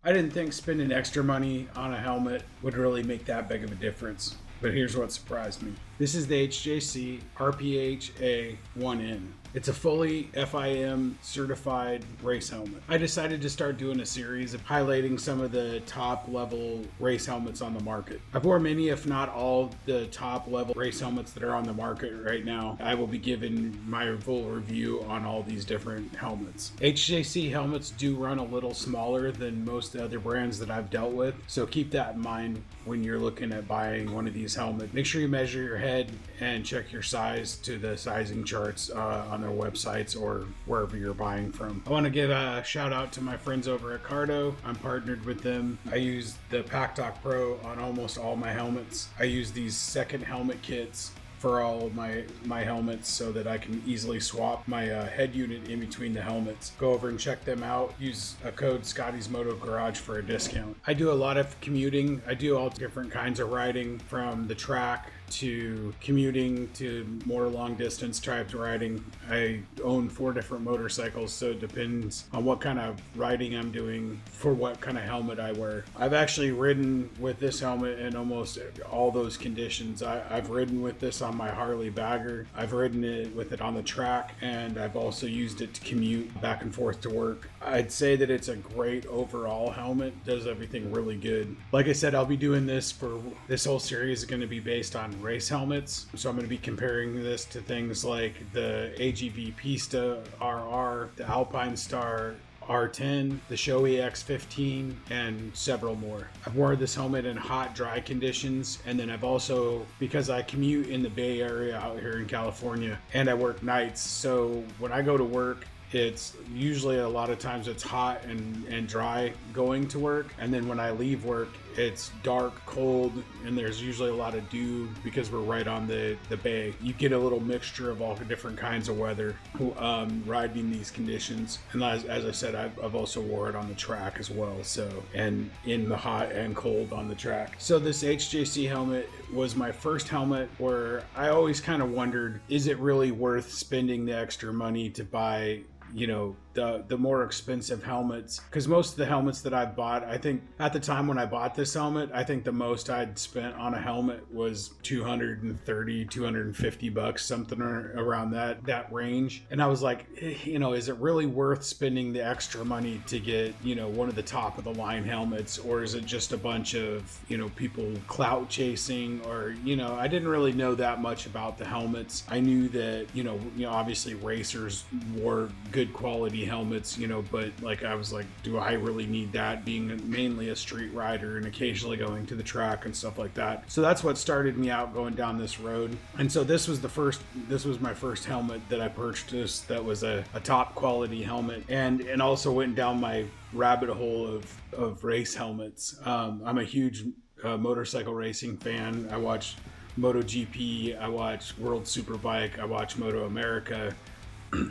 I didn't think spending extra money on a helmet would really make that big of a difference, but here's what surprised me. This is the HJC RPHA 1N. It's a fully FIM certified race helmet. I decided to start doing a series of highlighting some of the top level race helmets on the market. I've worn many, if not all, the top level race helmets that are on the market right now. I will be giving my full review on all these different helmets. HJC helmets do run a little smaller than most other brands that I've dealt with, so keep that in mind when you're looking at buying one of these helmets. Make sure you measure your head and check your size to the sizing charts on their websites or wherever you're buying from. I want to give a shout out to my friends over at Cardo. I'm partnered with them. I use the PackTalk Pro on almost all my helmets. I use these second helmet kits for all of my helmets so that I can easily swap my head unit in between the helmets. Go over and check them out. Use a code Scotty's Moto Garage for a discount. I do a lot of commuting. I do all different kinds of riding, from the track to commuting to more long distance types riding. I own 4 different motorcycles, so it depends on what kind of riding I'm doing for what kind of helmet I wear. I've actually ridden with this helmet in almost all those conditions. I've ridden with this on my Harley Bagger. I've ridden it with it on the track, and I've also used it to commute back and forth to work. I'd say that it's a great overall helmet. Does everything really good. Like I said, I'll be doing this for this whole series is going to be based on race helmets. So I'm going to be comparing this to things like the AGV Pista RR, the Alpine Star R10, the Shoei X15, and several more. I've worn this helmet in hot, dry conditions, and then I've also, because I commute in the Bay Area out here in California, and I work nights, so when I go to work, it's usually a lot of times it's hot and dry going to work, and then when I leave work it's dark, cold, and there's usually a lot of dew because we're right on the bay. You get a little mixture of all the different kinds of weather riding these conditions. And as I said, I've also wore it on the track as well, so, and in the hot and cold on the track. So this HJC helmet was my first helmet where I always kind of wondered, is it really worth spending the extra money to buy, you know, the more expensive helmets? Because most of the helmets that I bought, I think at the time when I bought this helmet, I think the most I'd spent on a helmet was $250 something around that range. And I was like, you know, is it really worth spending the extra money to get, you know, one of the top of the line helmets, or is it just a bunch of, you know, people clout chasing? Or, you know, I didn't really know that much about the helmets. I knew that, you know, obviously racers wore good quality helmets, you know, but like I was like, do I really need that, being mainly a street rider and occasionally going to the track and stuff like that? So that's what started me out going down this road. And so this was my first helmet that I purchased that was a top quality helmet, and also went down my rabbit hole of race helmets. I'm a huge motorcycle racing fan. I watch MotoGP, I watch World Superbike, I watch Moto America,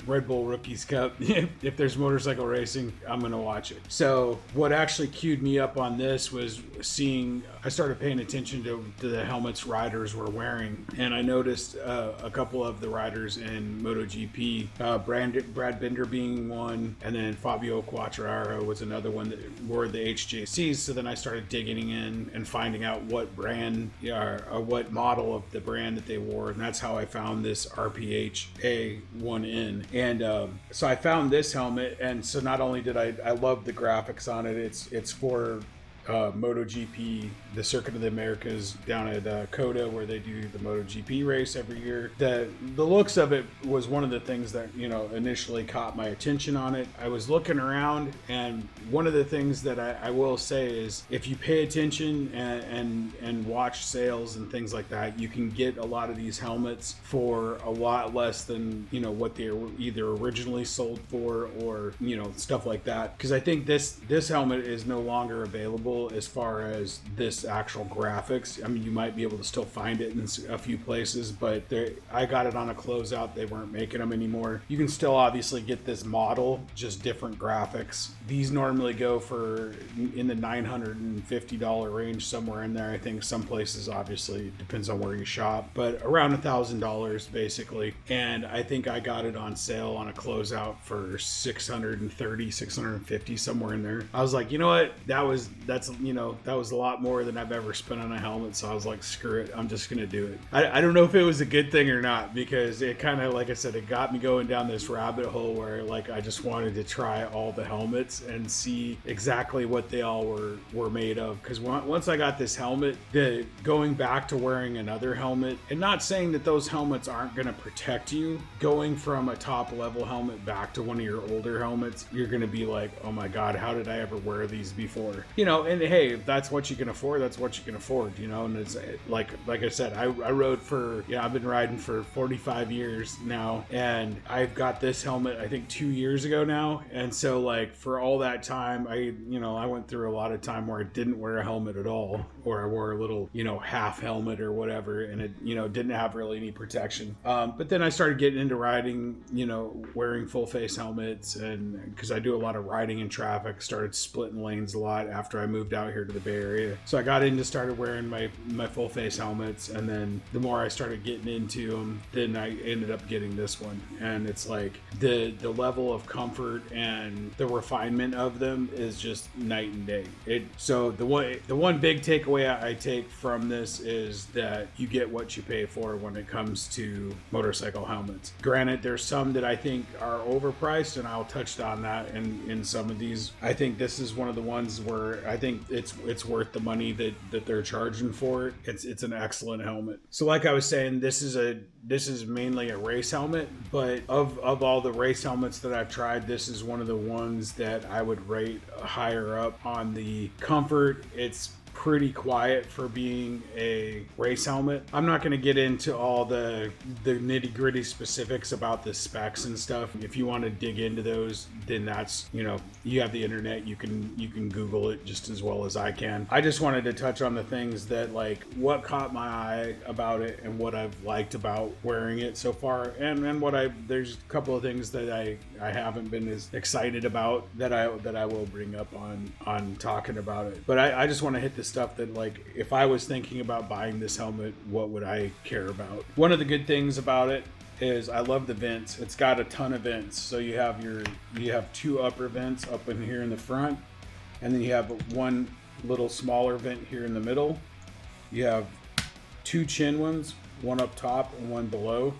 Red Bull Rookies Cup. If there's motorcycle racing, I'm gonna watch it. So what actually queued me up on this was I started paying attention to the helmets riders were wearing, and I noticed a couple of the riders in MotoGP, Brad Binder being one, and then Fabio Quartararo was another one that wore the HJCs. So then I started digging in and finding out what brand or what model of the brand that they wore, and that's how I found this RPHA 1N. And so I found this helmet, and so not only did I love the graphics on it, it's for MotoGP, the Circuit of the Americas down at COTA, where they do the MotoGP race every year. The looks of it was one of the things that, you know, initially caught my attention on it. I was looking around, and one of the things that I will say is, if you pay attention and watch sales and things like that, you can get a lot of these helmets for a lot less than, you know, what they were either originally sold for, or, you know, stuff like that. Because I think this helmet is no longer available cool as far as this actual graphics. I mean, you might be able to still find it in a few places, but I got it on a closeout. They weren't making them anymore. You can still obviously get this model, just different graphics. These normally go for in the $950 range, somewhere in there. I think some places, obviously, it depends on where you shop, but around $1,000 basically. And I think I got it on sale on a closeout for $630, $650, somewhere in there. I was like, you know what? That was a lot more than I've ever spent on a helmet. So I was like, screw it. I'm just going to do it. I don't know if it was a good thing or not, because it kind of, like I said, it got me going down this rabbit hole where like I just wanted to try all the helmets and see exactly what they all were made of. Because once I got this helmet, going back to wearing another helmet, and not saying that those helmets aren't going to protect you, going from a top level helmet back to one of your older helmets, you're going to be like, oh my God, how did I ever wear these before? You know, and hey, if that's what you can afford, that's what you can afford, you know. And it's like I said, I rode for, I've been riding for 45 years now, and I've got this helmet I think 2 years ago now. And so like for all that time, I went through a lot of time where I didn't wear a helmet at all, or I wore a little, half helmet or whatever, and it, didn't have really any protection. But then I started getting into riding, wearing full face helmets, and because I do a lot of riding in traffic, started splitting lanes a lot after I moved out here to the Bay Area. So I got started wearing my full face helmets, and then the more I started getting into them, then I ended up getting this one. And it's like the level of comfort and the refinement of them is just night and day. So the one big takeaway I take from this is that you get what you pay for when it comes to motorcycle helmets. Granted, there's some that I think are overpriced, and I'll touch on that in some of these. I think this is one of the ones where I think it's worth the money that they're charging for it. It's an excellent helmet. So like I was saying, this is mainly a race helmet, but of all the race helmets that I've tried, this is one of the ones that I would rate higher up on the comfort. It's pretty quiet for being a race helmet. I'm not going to get into all the nitty-gritty specifics about the specs and stuff. If you want to dig into those, then that's, you have the internet, you can Google it just as well as I can. I just wanted to touch on the things that, like, what caught my eye about it and what I've liked about wearing it so far, and there's a couple of things that I haven't been as excited about that I will bring up on talking about it. But I just want to hit the stuff that, like, if I was thinking about buying this helmet, what would I care about? One of the good things about it is I love the vents. It's got a ton of vents. So you have two upper vents up in here in the front, and then you have one little smaller vent here in the middle. You have two chin ones, one up top and one below.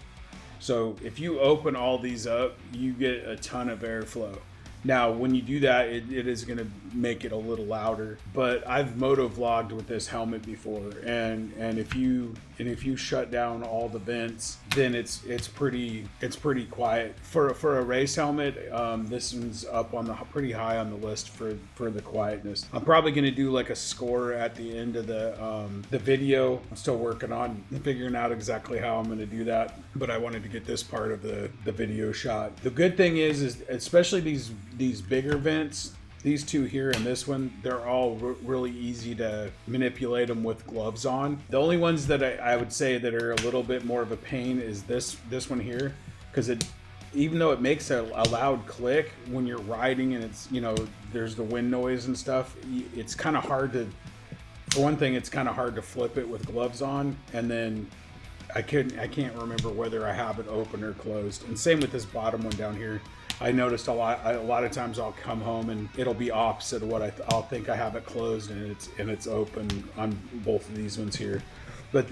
So if you open all these up, you get a ton of airflow. Now, when you do that, it is going to make it a little louder. But I've moto vlogged with this helmet before, and if you shut down all the vents, then it's pretty quiet for a race helmet. This one's up on pretty high on the list for the quietness. I'm probably going to do like a score at the end of the video. I'm still working on figuring out exactly how I'm going to do that, but I wanted to get this part of the video shot. The good thing is especially these bigger vents, these two here and this one, they're all really easy to manipulate them with gloves on. The only ones that I would say that are a little bit more of a pain is this one here, because even though it makes a loud click when you're riding and it's, there's the wind noise and stuff, it's kind of hard to, for one thing, it's kind of hard to flip it with gloves on. And then I can't remember whether I have it open or closed. And same with this bottom one down here. I noticed a lot of times I'll come home and it'll be opposite of what I'll think I have it closed and it's open on both of these ones here. But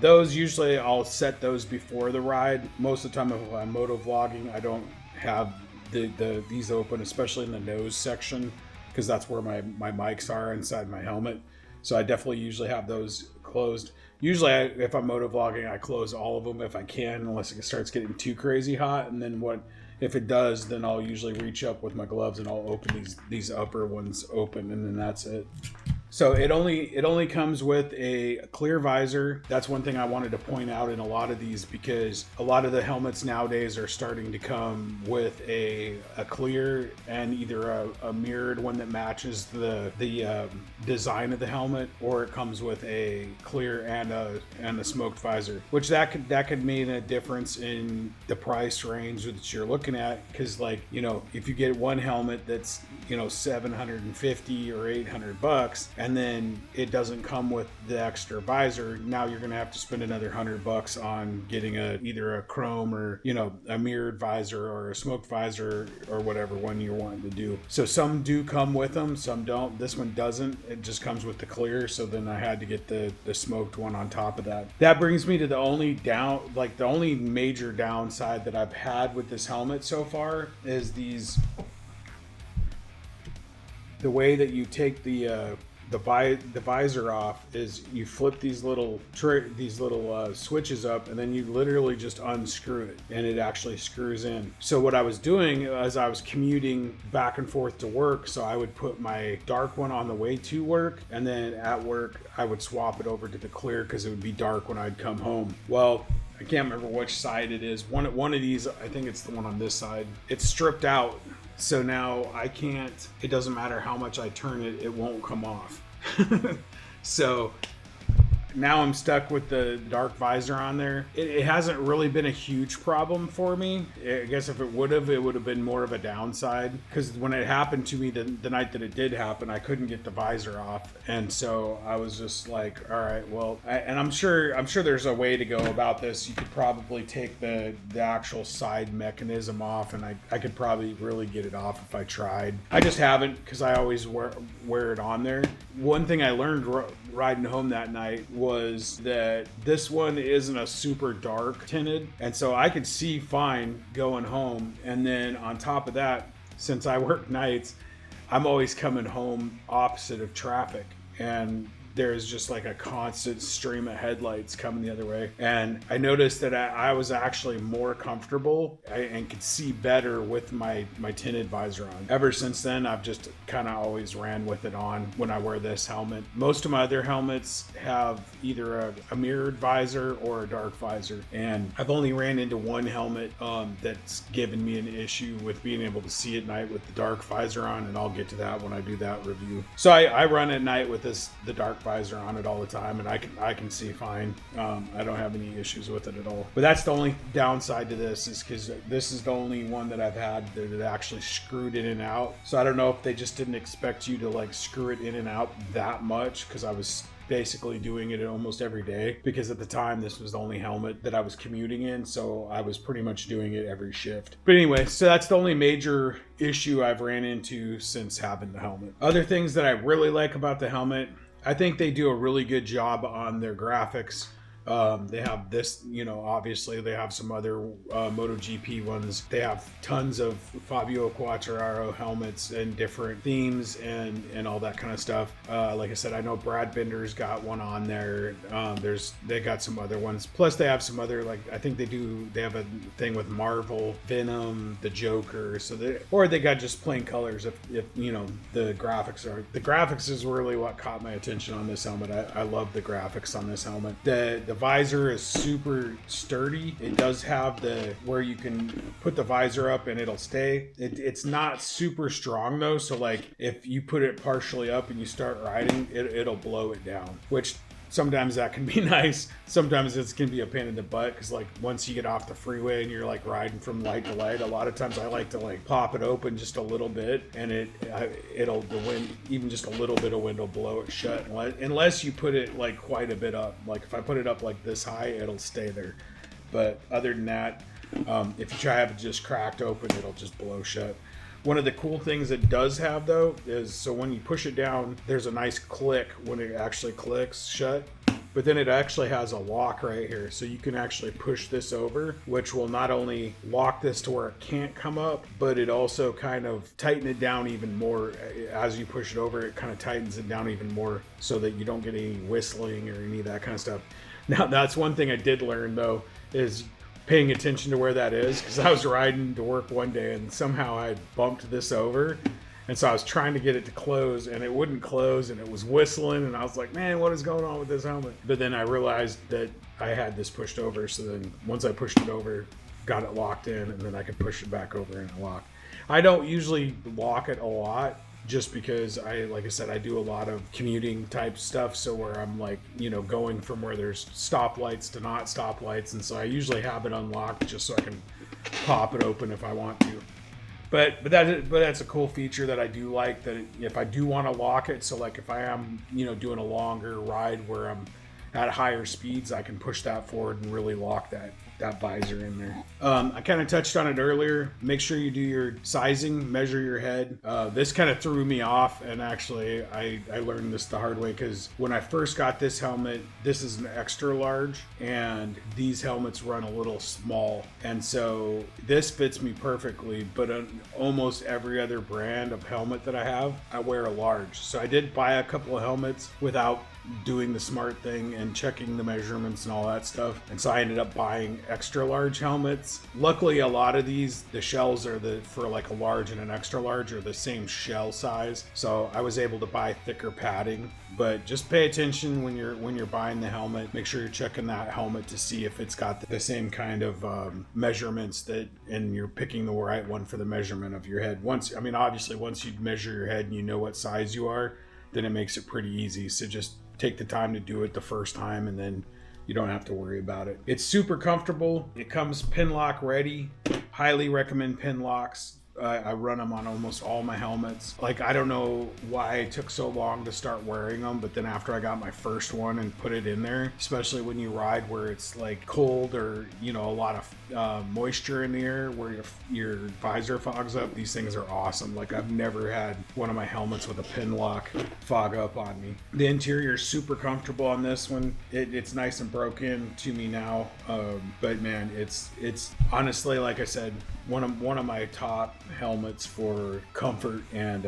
those usually I'll set those before the ride. Most of the time if I'm moto vlogging, I don't have these open, especially in the nose section, because that's where my mics are inside my helmet. So I definitely usually have those closed. Usually if I'm moto vlogging, I close all of them if I can, unless it starts getting too crazy hot. And then if it does, then I'll usually reach up with my gloves and I'll open these upper ones open, and then that's it. So it only comes with a clear visor. That's one thing I wanted to point out in a lot of these, because a lot of the helmets nowadays are starting to come with a clear and either a mirrored one that matches the design of the helmet, or it comes with a clear and a smoked visor, which that could mean a difference in the price range that you're looking at. Because, like, you know, if you get one helmet that's, you know, $750 or $800, and then it doesn't come with the extra visor, now you're gonna have to spend another $100 on getting either a chrome or, you know, a mirrored visor or a smoked visor or whatever one you're wanting to do. So some do come with them, some don't. This one doesn't. It just comes with the clear. So then I had to get the smoked one on top of that. That brings me to the only major downside that I've had with this helmet so far is the way that you take the visor off is you flip these little switches up, and then you literally just unscrew it, and it actually screws in. So what I was doing as I was commuting back and forth to work, so I would put my dark one on the way to work, and then at work I would swap it over to the clear because it would be dark when I'd come home. Well, I can't remember which side it is. One of these, I think it's the one on this side, it's stripped out. So now I can't, it doesn't matter how much I turn it, it won't come off. So now I'm stuck with the dark visor on there. It hasn't really been a huge problem for me. I guess if it would have been more of a downside, because when it happened to me the night that it did happen, I couldn't get the visor off, and so I was just like, all right, well, and I'm sure there's a way to go about this. You could probably take the actual side mechanism off, and I could probably really get it off if I tried. I just haven't, because I always wear it on there. One thing I learned riding home that night was that this one isn't a super dark tinted, and so I could see fine going home. And then on top of that, since I work nights, I'm always coming home opposite of traffic, and there's just like a constant stream of headlights coming the other way. And I noticed that I was actually more comfortable and could see better with my tinted visor on. Ever since then, I've just kind of always ran with it on when I wear this helmet. Most of my other helmets have either a mirrored visor or a dark visor. And I've only ran into one helmet that's given me an issue with being able to see at night with the dark visor on, and I'll get to that when I do that review. So I run at night with the dark visor on it all the time, and I can see fine. I don't have any issues with it at all. But that's the only downside to this, is because this is the only one that I've had that it actually screwed in and out. So I don't know if they just didn't expect you to like screw it in and out that much, because I was basically doing it almost every day, because at the time this was the only helmet that I was commuting in, so I was pretty much doing it every shift. But anyway, so that's the only major issue I've ran into since having the helmet. Other things that I really like about the helmet, I think they do a really good job on their graphics. They have this, you know, obviously they have some other MotoGP ones. They have tons of Fabio Quartararo helmets and different themes and all that kind of stuff. Like I said, I know Brad Binder's got one on there. They got some other ones. Plus they have some other, like, I think they have a thing with Marvel, Venom, the Joker. So they got just plain colors if you know, the graphics is really what caught my attention on this helmet. I love the graphics on this helmet. The visor is super sturdy. It does have where you can put the visor up and it'll stay. It's not super strong though, so like if you put it partially up and you start riding, it'll blow it down, which sometimes that can be nice. Sometimes it can be a pain in the butt, because like once you get off the freeway and you're like riding from light to light, a lot of times I like to like pop it open just a little bit, and the wind, even just a little bit of wind will blow it shut, unless you put it like quite a bit up. Like if I put it up like this high, it'll stay there. But other than that, if you try to have it just cracked open, it'll just blow shut. One of the cool things it does have though is, so when you push it down, there's a nice click when it actually clicks shut. But then it actually has a lock right here, so you can actually push this over, which will not only lock this to where it can't come up, but it also kind of tighten it down even more. As you push it over, it kind of tightens it down even more so that you don't get any whistling or any of that kind of stuff. Now, that's one thing I did learn though, is paying attention to where that is, because I was riding to work one day and somehow I bumped this over, And so I was trying to get it to close, and it wouldn't close, and it was whistling, and I was like, man, what is going on with this helmet? But then I realized that I had this pushed over, so then once I pushed it over, got it locked in, and then I could push it back over and lock. I don't usually lock it a lot, just because like I said, I do a lot of commuting type stuff. So where I'm like, going from where there's stoplights to not stoplights. And so I usually have it unlocked just so I can pop it open if I want to. But that's a cool feature that I do like, that if I do want to lock it. So like if I am, doing a longer ride where I'm at higher speeds, I can push that forward and really lock that visor in there. I kind of touched on it earlier. Make sure you do your sizing, measure your head. This kind of threw me off, and actually I learned this the hard way, because when I first got this helmet, this is an extra large, and these helmets run a little small, and so this fits me perfectly. But on almost every other brand of helmet that I have, I wear a large. So I did buy a couple of helmets without doing the smart thing and checking the measurements and all that stuff, and so I ended up buying extra large helmets. Luckily, a lot of these, the shells are for like a large and an extra large are the same shell size, so I was able to buy thicker padding. But just pay attention when you're buying the helmet. Make sure you're checking that helmet to see if it's got the same kind of measurements, and you're picking the right one for the measurement of your head. Obviously once you measure your head and you know what size you are, then it makes it pretty easy. So just take the time to do it the first time, and then you don't have to worry about it. It's super comfortable. It comes pin lock ready. Highly recommend pin locks. I run them on almost all my helmets. Like, I don't know why it took so long to start wearing them, but then after I got my first one and put it in there, especially when you ride where it's like cold or a lot of moisture in the air where your visor fogs up, these things are awesome. Like, I've never had one of my helmets with a pin lock fog up on me. The interior is super comfortable on this one. It's nice and broken to me now, but man, it's honestly, like I said, one of my top helmets for comfort, and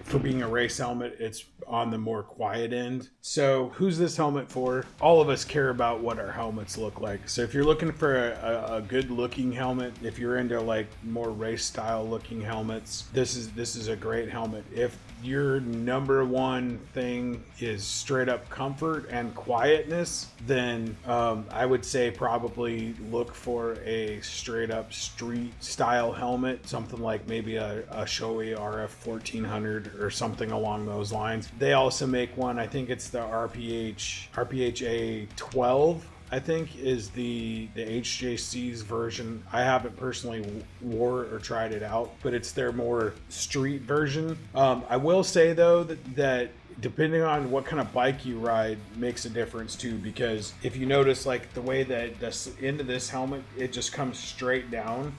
for being a race helmet, it's on the more quiet end. So who's this helmet for? All of us care about what our helmets look like. So if you're looking for a good looking helmet, if you're into like more race style looking helmets, this is a great helmet. If your number one thing is straight up comfort and quietness, then I would say probably look for a straight up street style helmet, something like maybe a Shoei RF 1400 or something along those lines. They also make one, I think it's the RPHA 12, I think, is the HJC's version. I haven't personally wore or tried it out, but it's their more street version. I will say though that depending on what kind of bike you ride makes a difference too, because if you notice, like the way that the end of this helmet, it just comes straight down,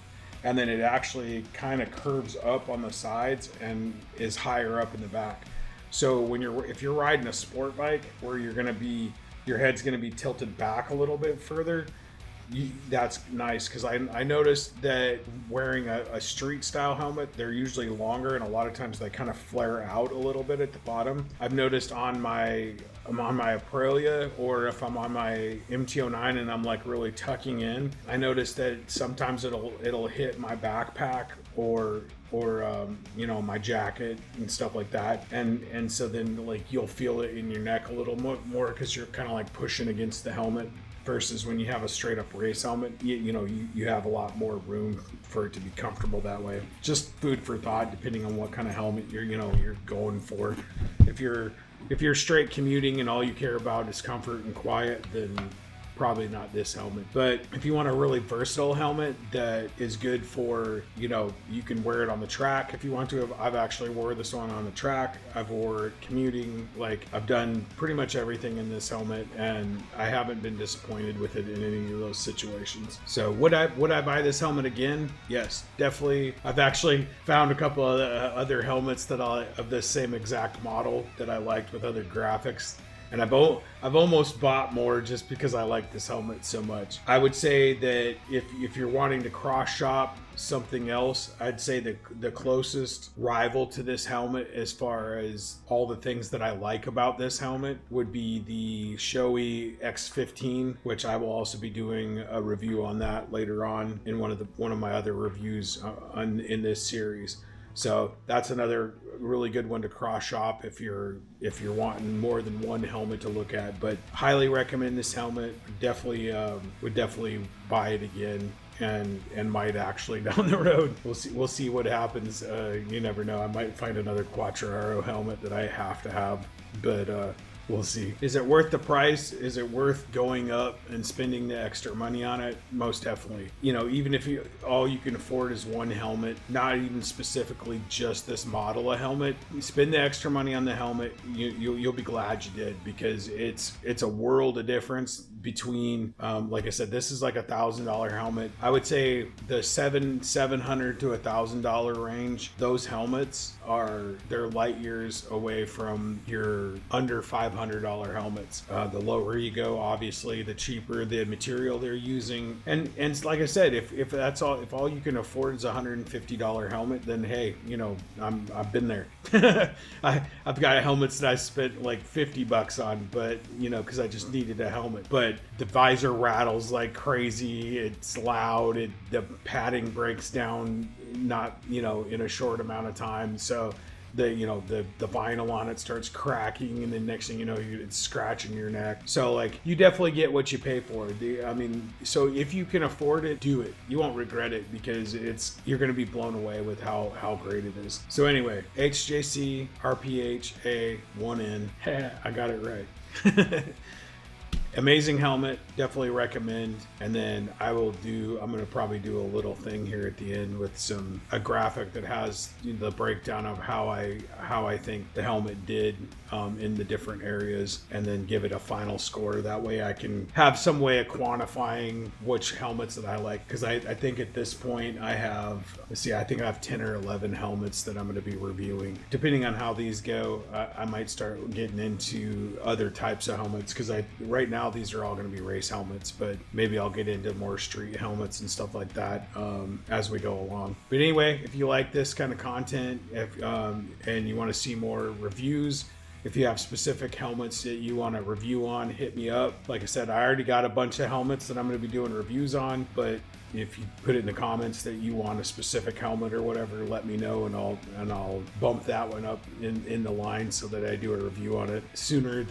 and then it actually kind of curves up on the sides and is higher up in the back. So if you're riding a sport bike where your head's going to be tilted back a little bit further, that's nice, because I noticed that wearing a street style helmet, they're usually longer, and a lot of times they kind of flare out a little bit at the bottom. I've noticed on my Aprilia, or if I'm on my MT-09 and I'm like really tucking in, I noticed that sometimes it'll hit my backpack or my jacket and stuff like that, and so then like you'll feel it in your neck a little more because you're kind of like pushing against the helmet, versus when you have a straight up race helmet, you have a lot more room for it to be comfortable that way. Just food for thought, depending on what kind of helmet you're going for. If you're straight commuting and all you care about is comfort and quiet, then probably not this helmet. But if you want a really versatile helmet that is good for, you can wear it on the track if you want to. I've actually wore this one on the track. I've wore it commuting. Like, I've done pretty much everything in this helmet, and I haven't been disappointed with it in any of those situations. So would I buy this helmet again? Yes, definitely. I've actually found a couple of other helmets that of the same exact model that I liked with other graphics, and I've almost bought more just because I like this helmet so much. I would say that if you're wanting to cross shop something else, I'd say the closest rival to this helmet as far as all the things that I like about this helmet would be the Shoei X15, which I will also be doing a review on that later on in one of my other reviews in this series. So that's another really good one to cross shop if you're wanting more than one helmet to look at. But highly recommend this helmet. Definitely would definitely buy it again. And might actually down the road. We'll see what happens. You never know. I might find another Quattraro helmet that I have to have, but we'll see. Is it worth the price? Is it worth going up and spending the extra money on it? Most definitely. You know, even if all you can afford is one helmet, not even specifically just this model of helmet, you spend the extra money on the helmet. You'll be glad you did, because it's a world of difference between like I said, this is like $1,000 helmet. I would say the $700 to $1,000 range, those helmets they're light years away from your under $500 helmets. The lower you go, obviously, the cheaper the material they're using. And like I said, if all you can afford is a $150 helmet, then hey, you know, I've been there. I've got helmets that I spent like $50 on, but you know, because I just needed a helmet. But the visor rattles like crazy. It's loud. The padding breaks down, not, you know, in a short amount of time. So the vinyl on it starts cracking, and then next thing you know, it's scratching your neck. So like, you definitely get what you pay for. I mean, so if you can afford it, do it. You won't regret it, because you're going to be blown away with how great it is. So anyway, HJC RPHA 1N. I got it right. Amazing helmet, definitely recommend. And then I'm going to probably do a little thing here at the end with a graphic that has the breakdown of how I think the helmet did in the different areas, and then give it a final score. That way I can have some way of quantifying which helmets that I like, because I think at this point I have 10 or 11 helmets that I'm going to be reviewing. Depending on how these go, I might start getting into other types of helmets, because right now these are all going to be race helmets, but maybe I'll get into more street helmets and stuff like that as we go along. But anyway, if you like this kind of content, and you want to see more reviews, if you have specific helmets that you want to review on, hit me up. Like I said, I already got a bunch of helmets that I'm going to be doing reviews on, but if you put it in the comments that you want a specific helmet or whatever, let me know, and I'll bump that one up in the line so that I do a review on it sooner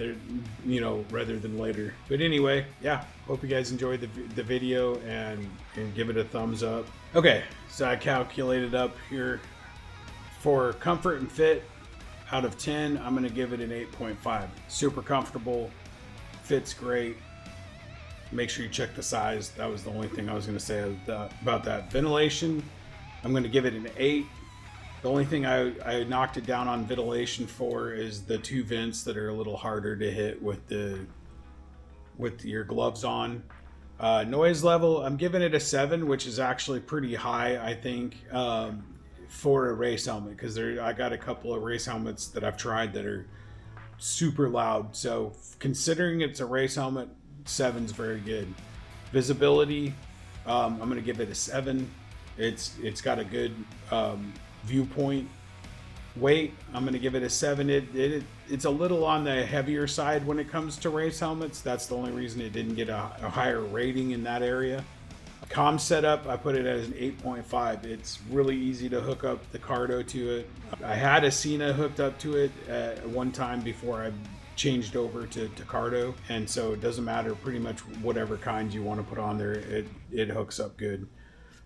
rather than later. But anyway, yeah, hope you guys enjoyed the video, and give it a thumbs up. Okay, so I calculated up here for comfort and fit. Out of 10, I'm going to give it an 8.5. Super comfortable, fits great. Make sure you check the size. That was the only thing I was going to say about that. Ventilation, I'm going to give it an 8. The only thing I knocked it down on ventilation for is the 2 vents that are a little harder to hit with your gloves on. Noise level, I'm giving it a 7, which is actually pretty high, I think, for a race helmet, because I got a couple of race helmets that I've tried that are super loud. So considering it's a race helmet, 7's very good. Visibility, I'm going to give it a 7. It's got a good viewpoint. Weight, I'm going to give it a 7. It's a little on the heavier side when it comes to race helmets. That's the only reason it didn't get a higher rating in that area. Comm setup, I put it as an 8.5. It's really easy to hook up the Cardo to it. I had a Cena hooked up to it at one time before I changed over to Cardo, and so it doesn't matter, pretty much whatever kind you want to put on there, it hooks up good.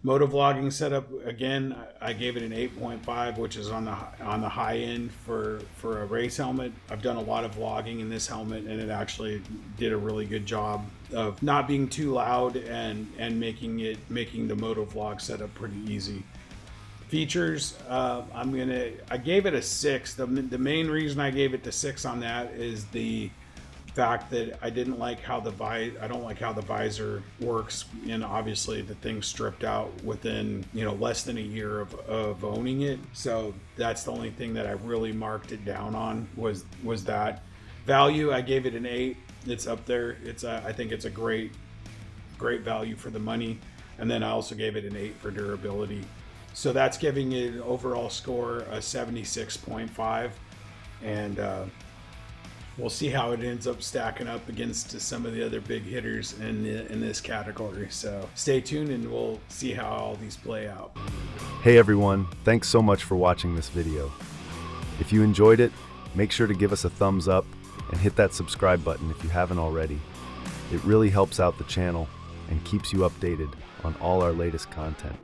Moto vlogging setup, again, I gave it an 8.5, which is on the high end for a race helmet. I've done a lot of vlogging in this helmet, and it actually did a really good job of not being too loud and making the moto vlog setup pretty easy. Features, I gave it a 6. The main reason I gave it the 6 on that is the fact that I don't like how the visor works, and obviously the thing's stripped out within less than a year of owning it. So that's the only thing that I really marked it down on was that. Value, I gave it an 8. It's up there. I think it's a great value for the money. And then I also gave it an 8 for durability. So that's giving it an overall score of 76.5. And we'll see how it ends up stacking up against some of the other big hitters in this category. So stay tuned and we'll see how all these play out. Hey everyone, thanks so much for watching this video. If you enjoyed it, make sure to give us a thumbs up and hit that subscribe button if you haven't already. It really helps out the channel and keeps you updated on all our latest content.